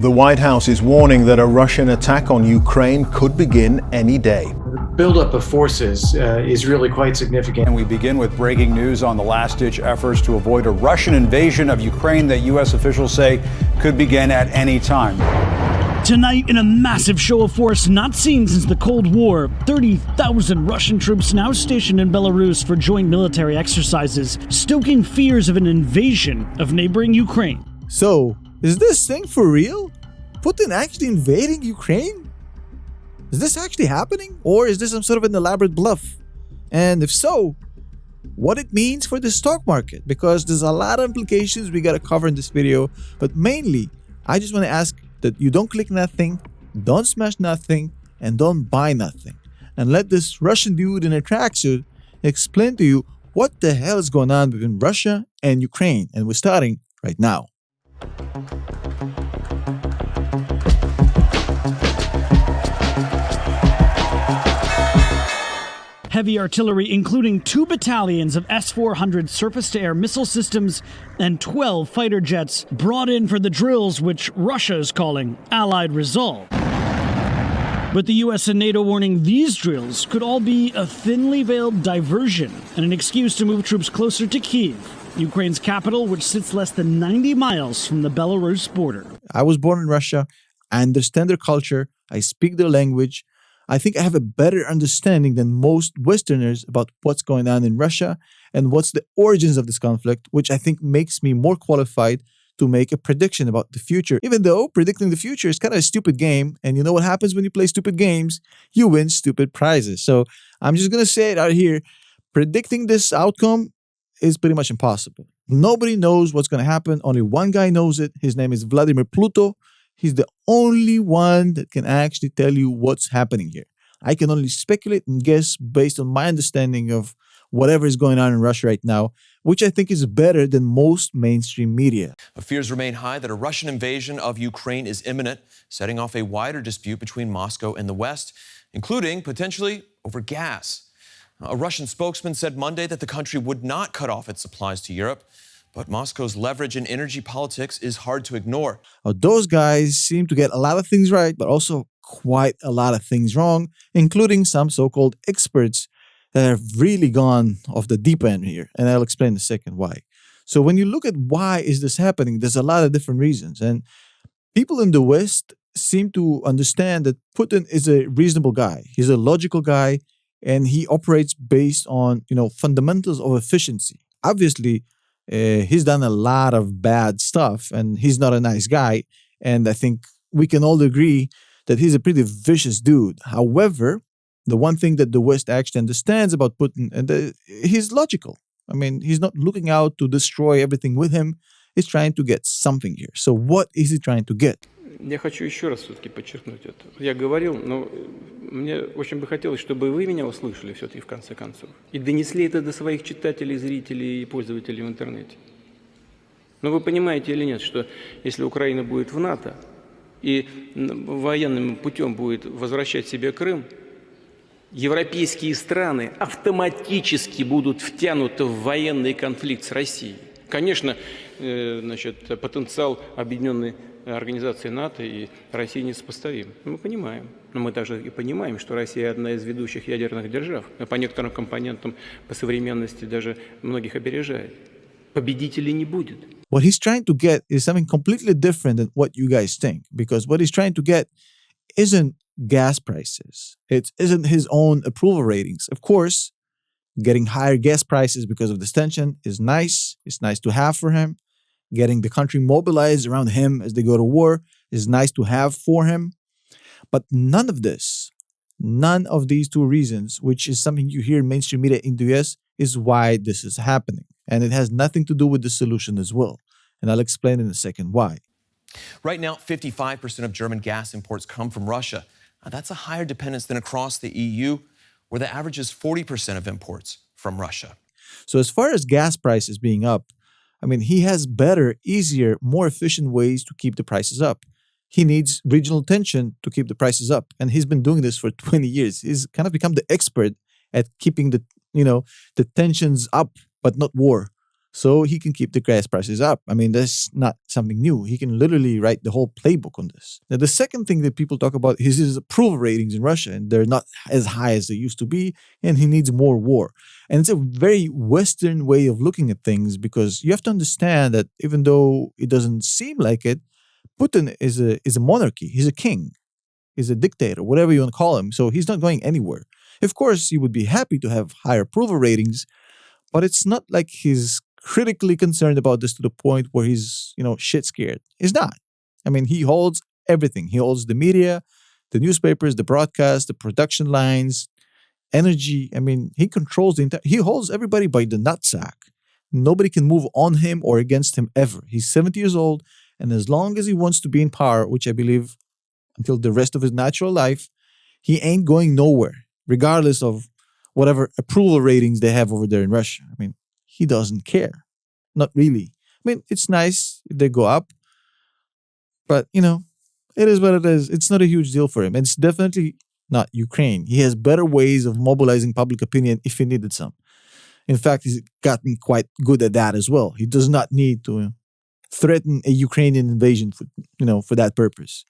The White House is warning that a Russian attack on Ukraine could begin any day. The buildup of forces is really quite significant. And we begin with breaking news on the last-ditch efforts to avoid a Russian invasion of Ukraine that U.S. officials say could begin at any time. Tonight, in a massive show of force not seen since the Cold War, 30,000 Russian troops now stationed in Belarus for joint military exercises, stoking fears of an invasion of neighboring Ukraine. So, is this thing for real? Putin actually invading Ukraine? Is this actually happening? Or is this some sort of an elaborate bluff? And if so, what it means for the stock market? Because there's a lot of implications we gotta cover in this video. But mainly, I just want to ask that you don't click nothing, don't smash nothing, and don't buy nothing. And let this Russian dude in a tracksuit explain to you what the hell is going on between Russia and Ukraine. And we're starting right now. Heavy artillery, including 2 battalions of S-400 surface-to-air missile systems and 12 fighter jets, brought in for the drills which Russia is calling Allied Resolve. But the US and NATO warning these drills could all be a thinly veiled diversion and an excuse to move troops closer to Kyiv, Ukraine's capital, which sits less than 90 miles from the Belarus border. I was born in Russia. I understand their culture. I speak their language. I think I have a better understanding than most Westerners about what's going on in Russia and what's the origins of this conflict, which I think makes me more qualified to make a prediction about the future. Even though predicting the future is kind of a stupid game, and you know what happens when you play stupid games? You win stupid prizes. So I'm just going to say it out here. Predicting this outcome is pretty much impossible. Nobody knows what's going to happen. Only one guy knows it. His name is Vladimir Pluto. He's the only one that can actually tell you what's happening here. I can only speculate and guess based on my understanding of whatever is going on in Russia right now, which I think is better than most mainstream media. Fears remain high that a Russian invasion of Ukraine is imminent, setting off a wider dispute between Moscow and the West, including potentially over gas. A Russian spokesman said Monday that the country would not cut off its supplies to Europe, but Moscow's leverage in energy politics is hard to ignore. Those guys seem to get a lot of things right, but also quite a lot of things wrong, including some so-called experts that have really gone off the deep end here. And I'll explain in a second why. So when you look at why is this happening, there's a lot of different reasons. And people in the West seem to understand that Putin is a reasonable guy. He's a logical guy, and he operates based on, fundamentals of efficiency. Obviously, he's done a lot of bad stuff, and he's not a nice guy. And I think we can all agree that he's a pretty vicious dude. However, the one thing that the West actually understands about Putin, and he's logical. I mean, he's not looking out to destroy everything with him. He's trying to get something here. So what is he trying to get? Я хочу еще раз все-таки подчеркнуть это. Я говорил, но мне очень бы хотелось, чтобы вы меня услышали все-таки в конце концов. И донесли это до своих читателей, зрителей и пользователей в интернете. Но вы понимаете или нет, что если Украина будет в НАТО и военным путем будет возвращать себе Крым, европейские страны автоматически будут втянуты в военный конфликт с Россией. Конечно, потенциал объединенной организации НАТО и России несопоставим. Мы понимаем. Но мы также и понимаем, что Россия одна из ведущих ядерных держав. По некоторым компонентам, по современности даже многих опережает. Победителей не будет. What he's trying to get is something completely different than what you guys think. Because what he's trying to get isn't gas prices. It isn't his own approval ratings. Of course, getting higher gas prices because of this tension is nice. It's nice to have for him. Getting the country mobilized around him as they go to war is nice to have for him. But none of this, none of these two reasons, which is something you hear in mainstream media in the US, is why this is happening. And it has nothing to do with the solution as well. And I'll explain in a second why. Right now, 55% of German gas imports come from Russia. Now, that's a higher dependence than across the EU, where the average is 40% of imports from Russia. So as far as gas prices being up, I mean, he has better, easier, more efficient ways to keep the prices up. He needs regional tension to keep the prices up. And he's been doing this for 20 years. He's kind of become the expert at keeping the tensions up, but not war. so he can keep the gas prices up. I mean, that's not something new. He can literally write the whole playbook on this. Now, the second thing that people talk about is his approval ratings in Russia, and they're not as high as they used to be, and he needs more war. And it's a very Western way of looking at things, because you have to understand that even though it doesn't seem like it, Putin is a monarchy. He's a king. He's a dictator, whatever you want to call him. So he's not going anywhere. Of course, he would be happy to have higher approval ratings, but it's not like he's critically concerned about this to the point where he's, shit scared. He's not. I mean, he holds everything. He holds the media, the newspapers, the broadcast, the production lines, energy. I mean, he controls he holds everybody by the nutsack. Nobody can move on him or against him ever. He's 70 years old, and as long as he wants to be in power, which I believe until the rest of his natural life, he ain't going nowhere, regardless of whatever approval ratings they have over there in Russia. I mean, he doesn't care. Not really. I mean, it's nice if they go up, but, it is what it is. It's not a huge deal for him. And it's definitely not Ukraine. He has better ways of mobilizing public opinion if he needed some. In fact, he's gotten quite good at that as well. He does not need to threaten a Ukrainian invasion for that purpose.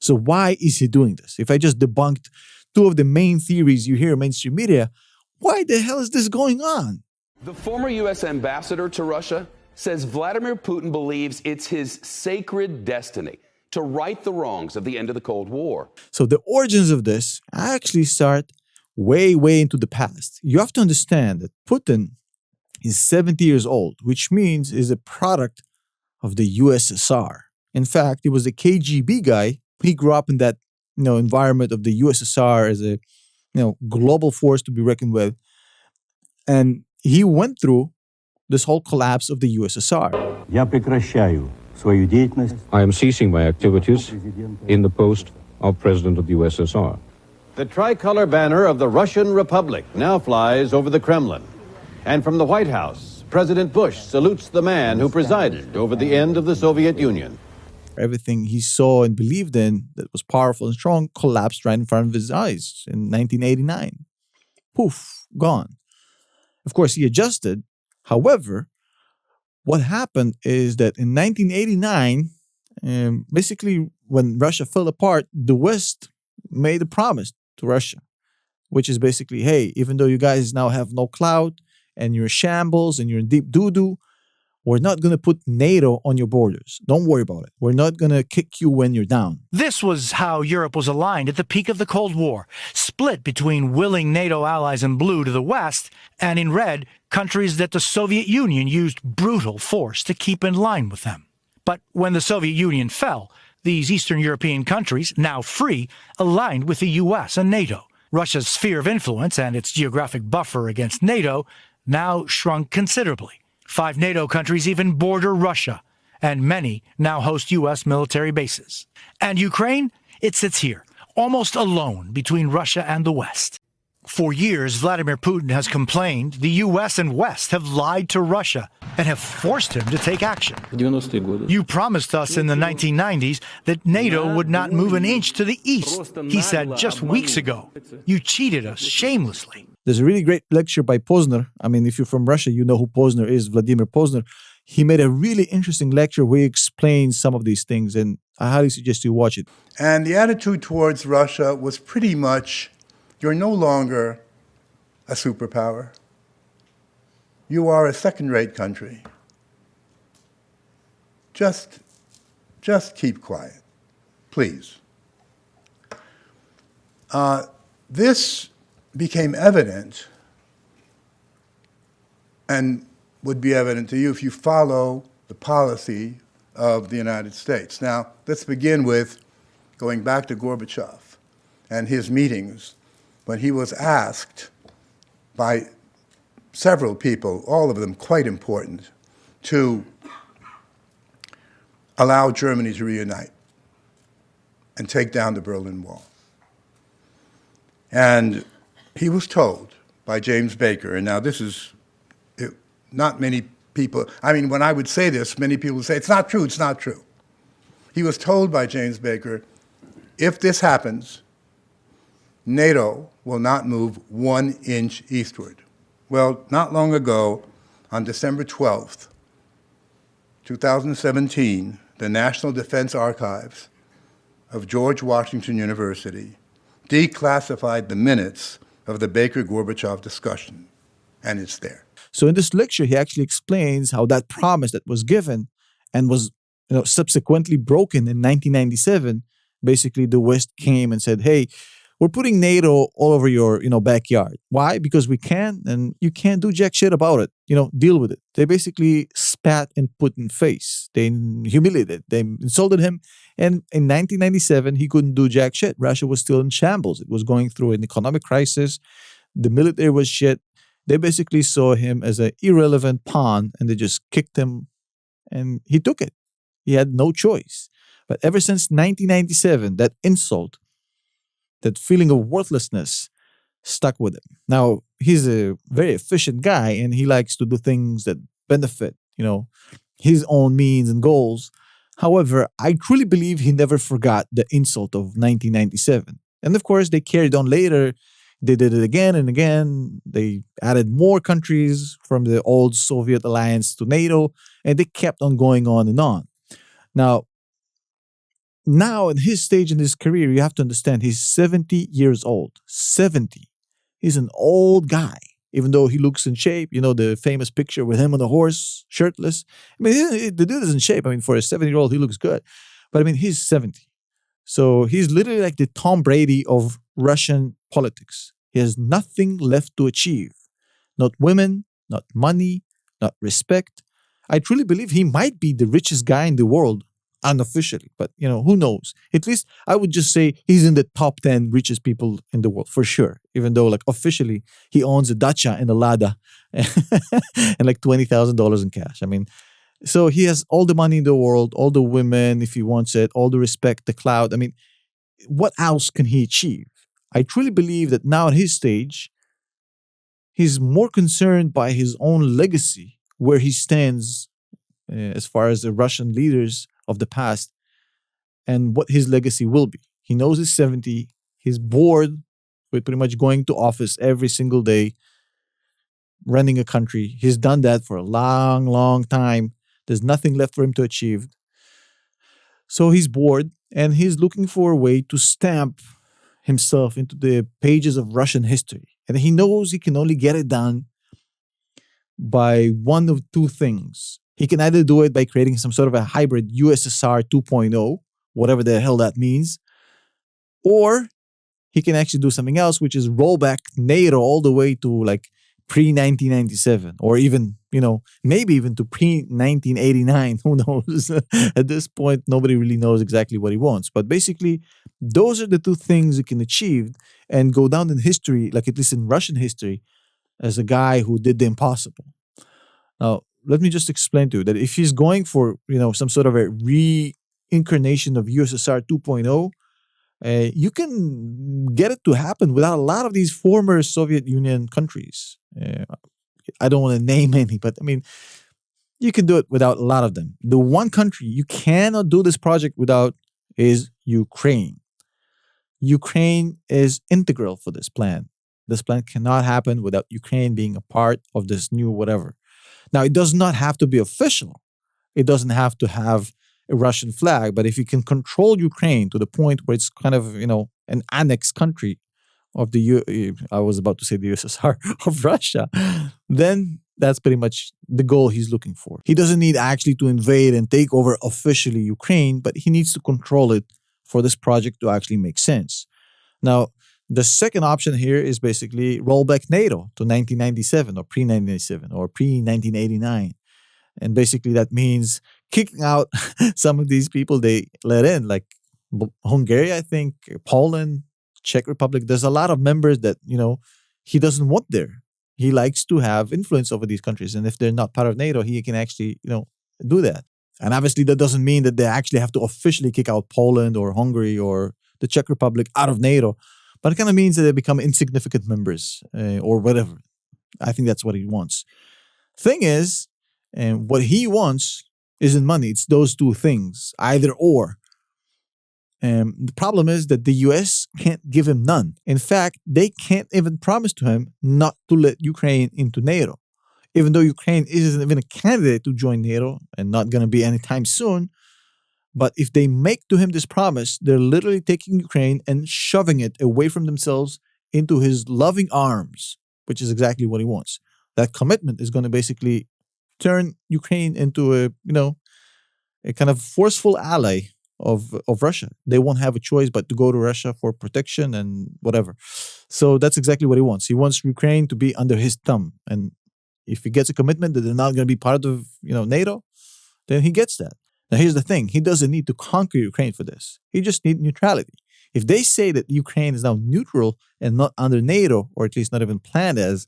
So why is he doing this? If I just debunked two of the main theories you hear in mainstream media, why the hell is this going on? The former U.S. ambassador to Russia says Vladimir Putin believes it's his sacred destiny to right the wrongs of the end of the Cold War. So the origins of this actually start way, way into the past. You have to understand that Putin is 70 years old, which means he's a product of the USSR. In fact, he was a KGB guy. He grew up in that environment of the USSR as a global force to be reckoned with. And he went through this whole collapse of the USSR. I am ceasing my activities in the post of President of the USSR. The tricolor banner of the Russian Republic now flies over the Kremlin. And from the White House, President Bush salutes the man who presided over the end of the Soviet Union. Everything he saw and believed in that was powerful and strong collapsed right in front of his eyes in 1989. Poof, gone. Of course, he adjusted. However, what happened is that in 1989, basically when Russia fell apart, the West made a promise to Russia, which is basically, hey, even though you guys now have no clout and you're shambles and you're in deep doo-doo, we're not going to put NATO on your borders. Don't worry about it. We're not going to kick you when you're down. This was how Europe was aligned at the peak of the Cold War, split between willing NATO allies in blue to the west, and in red, countries that the Soviet Union used brutal force to keep in line with them. But when the Soviet Union fell, these Eastern European countries, now free, aligned with the US and NATO. Russia's sphere of influence and its geographic buffer against NATO now shrunk considerably. 5 NATO countries even border Russia, and many now host U.S. military bases. And Ukraine? It sits here, almost alone between Russia and the West. For years, Vladimir Putin has complained the U.S. and West have lied to Russia and have forced him to take action. You promised us in the 1990s that NATO would not move an inch to the east, he said just weeks ago. You cheated us shamelessly. There's a really great lecture by Posner. I mean, if you're from Russia, you know who Posner is, Vladimir Posner. He made a really interesting lecture where he explains some of these things, and I highly suggest you watch it. And the attitude towards Russia was pretty much, you're no longer a superpower. You are a second-rate country. Just keep quiet, please. This became evident and would be evident to you if you follow the policy of the United States. Now, let's begin with going back to Gorbachev and his meetings when he was asked by several people, all of them quite important, to allow Germany to reunite and take down the Berlin Wall. And he was told by James Baker, and now this is not many people, I mean, when I would say this, many people would say, it's not true, it's not true. He was told by James Baker, if this happens, NATO will not move 1 inch eastward. Well, not long ago, on December 12th, 2017, the National Defense Archives of George Washington University declassified the minutes of the Baker-Gorbachev discussion, and it's there. So in this lecture, he actually explains how that promise that was given and was subsequently broken in 1997, basically the West came and said, hey, we're putting NATO all over your backyard. Why? Because we can, and you can't do jack shit about it. Deal with it. They basically spat in Putin's face. They humiliated. They insulted him. And in 1997, he couldn't do jack shit. Russia was still in shambles. It was going through an economic crisis. The military was shit. They basically saw him as an irrelevant pawn, and they just kicked him, and he took it. He had no choice. But ever since 1997, that insult, that feeling of worthlessness stuck with him. Now, he's a very efficient guy, and he likes to do things that benefit, his own means and goals. However, I truly believe he never forgot the insult of 1997. And of course, they carried on later. They did it again and again. They added more countries from the old Soviet alliance to NATO, and they kept on going on and on. Now, at his stage in his career, you have to understand he's 70 years old. 70. He's an old guy, even though he looks in shape. The famous picture with him on a horse, shirtless. I mean, the dude is in shape. I mean, for a 70-year-old, he looks good. But I mean, he's 70. So he's literally like the Tom Brady of Russian politics. He has nothing left to achieve. Not women, not money, not respect. I truly believe he might be the richest guy in the world, unofficially. But, who knows? At least I would just say he's in the top 10 richest people in the world, for sure. Even though, officially, he owns a dacha and a Lada and $20,000 in cash. I mean, so he has all the money in the world, all the women, if he wants it, all the respect, the clout. I mean, what else can he achieve? I truly believe that now at his stage, he's more concerned by his own legacy, where he stands as far as the Russian leaders of the past and what his legacy will be. He knows he's 70. He's bored with pretty much going to office every single day, running a country. He's done that for a long, long time. There's nothing left for him to achieve. So he's bored, and he's looking for a way to stamp himself into the pages of Russian history. And he knows he can only get it done by one of two things. He can either do it by creating some sort of a hybrid USSR 2.0, whatever the hell that means, or he can actually do something else, which is roll back NATO all the way to pre-1997, or even, maybe even to pre-1989. Who knows? At this point, nobody really knows exactly what he wants. But basically, those are the two things he can achieve and go down in history, at least in Russian history, as a guy who did the impossible. Now, let me just explain to you that if he's going for, some sort of a reincarnation of USSR 2.0, you can get it to happen without a lot of these former Soviet Union countries. I don't want to name any, but I mean, you can do it without a lot of them. The one country you cannot do this project without is Ukraine. Ukraine is integral for this plan. This plan cannot happen without Ukraine being a part of this new whatever. Now, it does not have to be official. It doesn't have to have a Russian flag, but if you can control Ukraine to the point where it's kind of, an annexed country of I was about to say the USSR, of Russia, then that's pretty much the goal he's looking for. He doesn't need actually to invade and take over officially Ukraine, but he needs to control it for this project to actually make sense. Now, the second option here is basically roll back NATO to 1997 or pre-1997 or pre-1989. And basically that means kicking out some of these people they let in, like Hungary, I think, Poland, Czech Republic. There's a lot of members that, he doesn't want there. He likes to have influence over these countries. And if they're not part of NATO, he can actually, do that. And obviously that doesn't mean that they actually have to officially kick out Poland or Hungary or the Czech Republic out of NATO. But it kind of means that they become insignificant members or whatever. I think that's what he wants. Thing is, what he wants isn't money. It's those two things, either or. The problem is that the US can't give him none. In fact, they can't even promise to him not to let Ukraine into NATO. even though Ukraine isn't even a candidate to join NATO and not going to be anytime soon. But if they make to him this promise, they're literally taking Ukraine and shoving it away from themselves into his loving arms, which is exactly what he wants. That commitment is going to basically turn Ukraine into a kind of forceful ally of Russia. They won't have a choice but to go to Russia for protection and whatever. So that's exactly what he wants. He wants Ukraine to be under his thumb. And if he gets a commitment that they're not going to be part of NATO, then he gets that. Now, here's the thing. He doesn't need to conquer Ukraine for this. He just needs neutrality. If they say that Ukraine is now neutral and not under NATO, or at least not even planned as,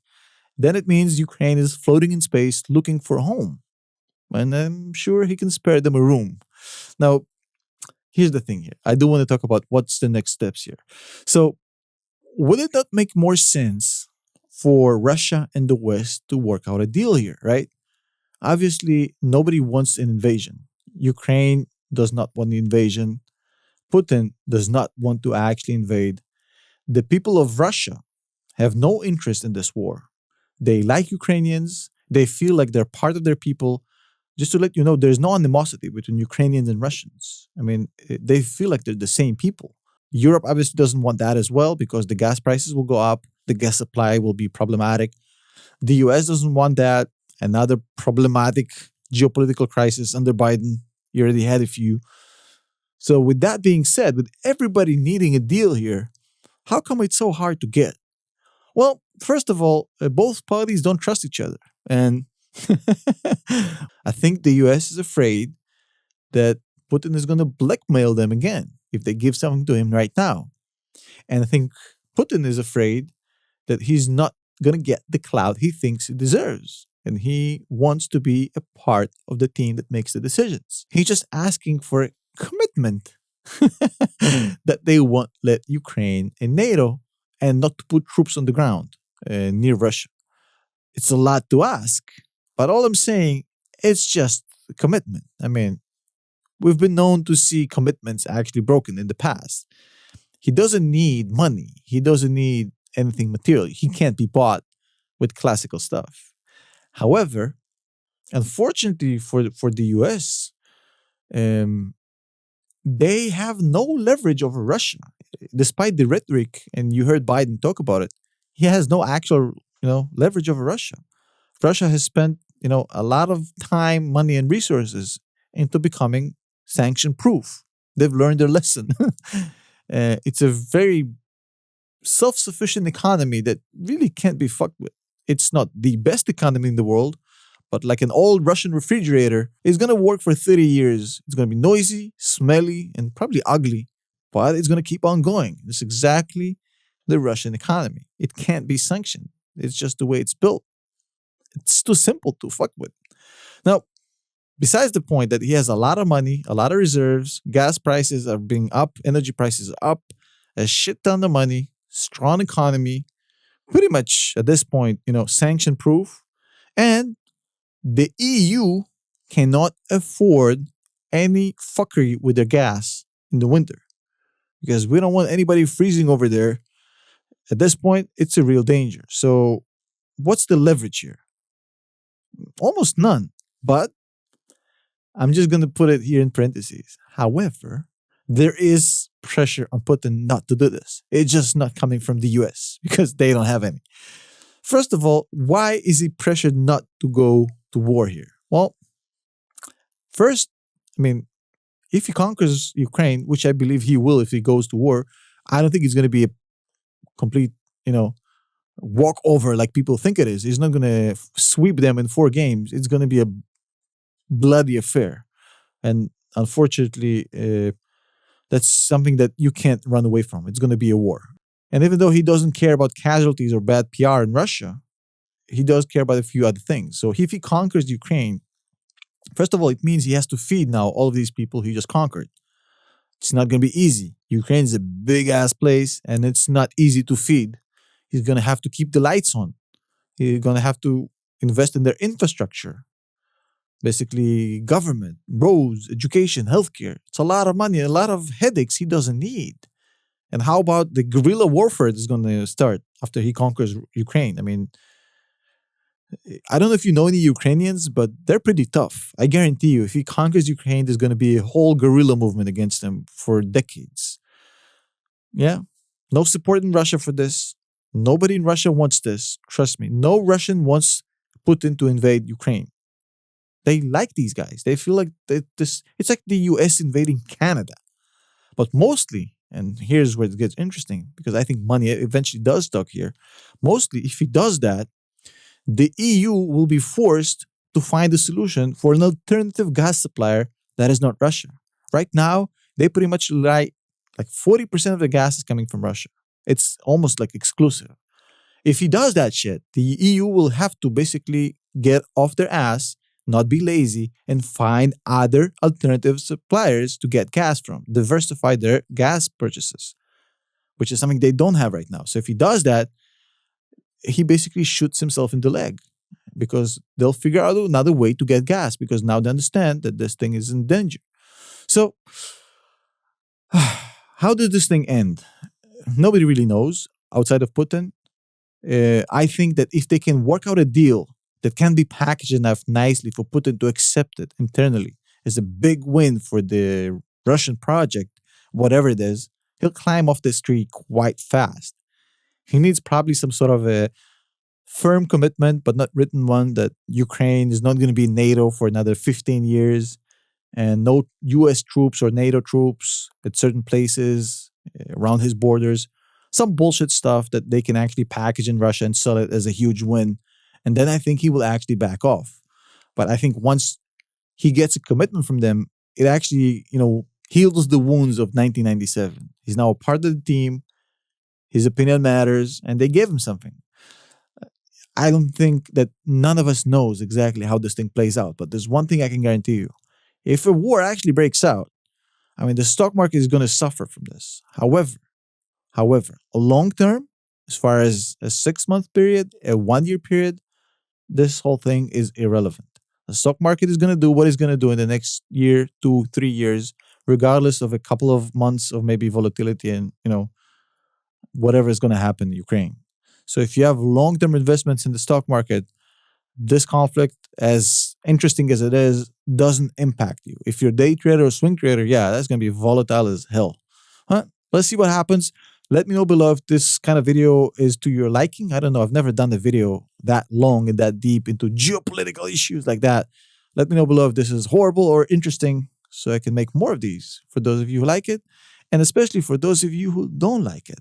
then it means Ukraine is floating in space looking for a home. And I'm sure he can spare them a room. Now, here's the thing here. I do want to talk about what's the next steps here. So, would it not make more sense for Russia and the West to work out a deal here, right? Obviously, nobody wants an invasion. Ukraine does not want the invasion. Putin does not want to actually invade. The people of Russia have no interest in this war. They like Ukrainians. They feel like they're part of their people. Just to let you know, there's no animosity between Ukrainians and Russians. I mean, they feel like they're the same people. Europe obviously doesn't want that as well because the gas prices will go up. The gas supply will be problematic. The US doesn't want that. Another problematic geopolitical crisis under Biden. You already had a few. So with that being said, with everybody needing a deal here, how come it's so hard to get? Well, first of all, both parties don't trust each other. And I think the US is afraid that Putin is going to blackmail them again if they give something to him right now. And I think Putin is afraid that he's not going to get the clout he thinks he deserves. And he wants to be a part of the team that makes the decisions. He's just asking for a commitment that they won't let Ukraine and NATO and not to put troops on the ground near Russia. It's a lot to ask, but all I'm saying, it's just a commitment. I mean, we've been known to see commitments actually broken in the past. He doesn't need money. He doesn't need anything material. He can't be bought with classical stuff. However, unfortunately for the US, they have no leverage over Russia. Despite the rhetoric, and you heard Biden talk about it, he has no actual, leverage over Russia. Russia has spent, a lot of time, money, and resources into becoming sanction-proof. They've learned their lesson. It's a very self-sufficient economy that really can't be fucked with. It's not the best economy in the world, but like an old Russian refrigerator, it's going to work for 30 years. It's going to be noisy, smelly, and probably ugly, but it's going to keep on going. It's exactly the Russian economy. It can't be sanctioned. It's just the way it's built. It's too simple to fuck with. Now, besides the point that he has a lot of money, a lot of reserves, gas prices are being up, energy prices are up, a shit ton of money, strong economy, pretty much at this point, sanction proof. And the EU cannot afford any fuckery with their gas in the winter because we don't want anybody freezing over there. At this point, it's a real danger. So what's the leverage here? Almost none. But I'm just going to put it here in parentheses. However, there is pressure on Putin not to do this. It's just not coming from the US because they don't have any. First of all, why is he pressured not to go to war here? Well, first, if he conquers Ukraine, which I believe he will if he goes to war, I don't think it's going to be a complete, walkover like people think it is. He's not going to sweep them in 4 games. It's going to be a bloody affair. And unfortunately, that's something that you can't run away from. It's going to be a war. And even though he doesn't care about casualties or bad PR in Russia, he does care about a few other things. So if he conquers Ukraine, first of all, it means he has to feed now all of these people he just conquered. It's not going to be easy. Ukraine is a big-ass place, and it's not easy to feed. He's going to have to keep the lights on. He's going to have to invest in their infrastructure. Basically, government, roads, education, healthcare. It's a lot of money, a lot of headaches he doesn't need. And how about the guerrilla warfare that's going to start after he conquers Ukraine? I don't know if you know any Ukrainians, but they're pretty tough. I guarantee you, if he conquers Ukraine, there's going to be a whole guerrilla movement against him for decades. Yeah. No support in Russia for this. Nobody in Russia wants this. Trust me. No Russian wants Putin to invade Ukraine. They like these guys. They feel like it's like the US invading Canada. But mostly, and here's where it gets interesting, because I think money eventually does talk here. Mostly, if he does that, the EU will be forced to find a solution for an alternative gas supplier that is not Russia. Right now, they pretty much rely, like 40% of the gas is coming from Russia. It's almost like exclusive. If he does that shit, the EU will have to basically get off their ass, not be lazy, and find other alternative suppliers to get gas from, diversify their gas purchases, which is something they don't have right now. So if he does that, he basically shoots himself in the leg, because they'll figure out another way to get gas, because now they understand that this thing is in danger. So how did this thing end? Nobody really knows outside of Putin. I think that if they can work out a deal that can be packaged enough nicely for Putin to accept it internally as a big win for the Russian project, whatever it is, he'll climb off this tree quite fast. He needs probably some sort of a firm commitment, but not written one, that Ukraine is not going to be NATO for another 15 years and no US troops or NATO troops at certain places around his borders. Some bullshit stuff that they can actually package in Russia and sell it as a huge win. And then I think he will actually back off. But I think once he gets a commitment from them, it actually, heals the wounds of 1997. He's now a part of the team. His opinion matters, and they gave him something. I don't think that none of us knows exactly how this thing plays out, but there's one thing I can guarantee you. If a war actually breaks out, the stock market is going to suffer from this. However, a long term, as far as a 6-month period, a 1-year period, this whole thing is irrelevant. The stock market is going to do what it's going to do in the next year, 2, 3 years, regardless of a couple of months of maybe volatility and, whatever is going to happen in Ukraine. So if you have long-term investments in the stock market, this conflict, as interesting as it is, doesn't impact you. If you're a day trader or swing trader, yeah, that's going to be volatile as hell. Let's see what happens. Let me know below if this kind of video is to your liking. I don't know. I've never done a video that long and that deep into geopolitical issues like that. Let me know below if this is horrible or interesting, so I can make more of these for those of you who like it, and especially for those of you who don't like it.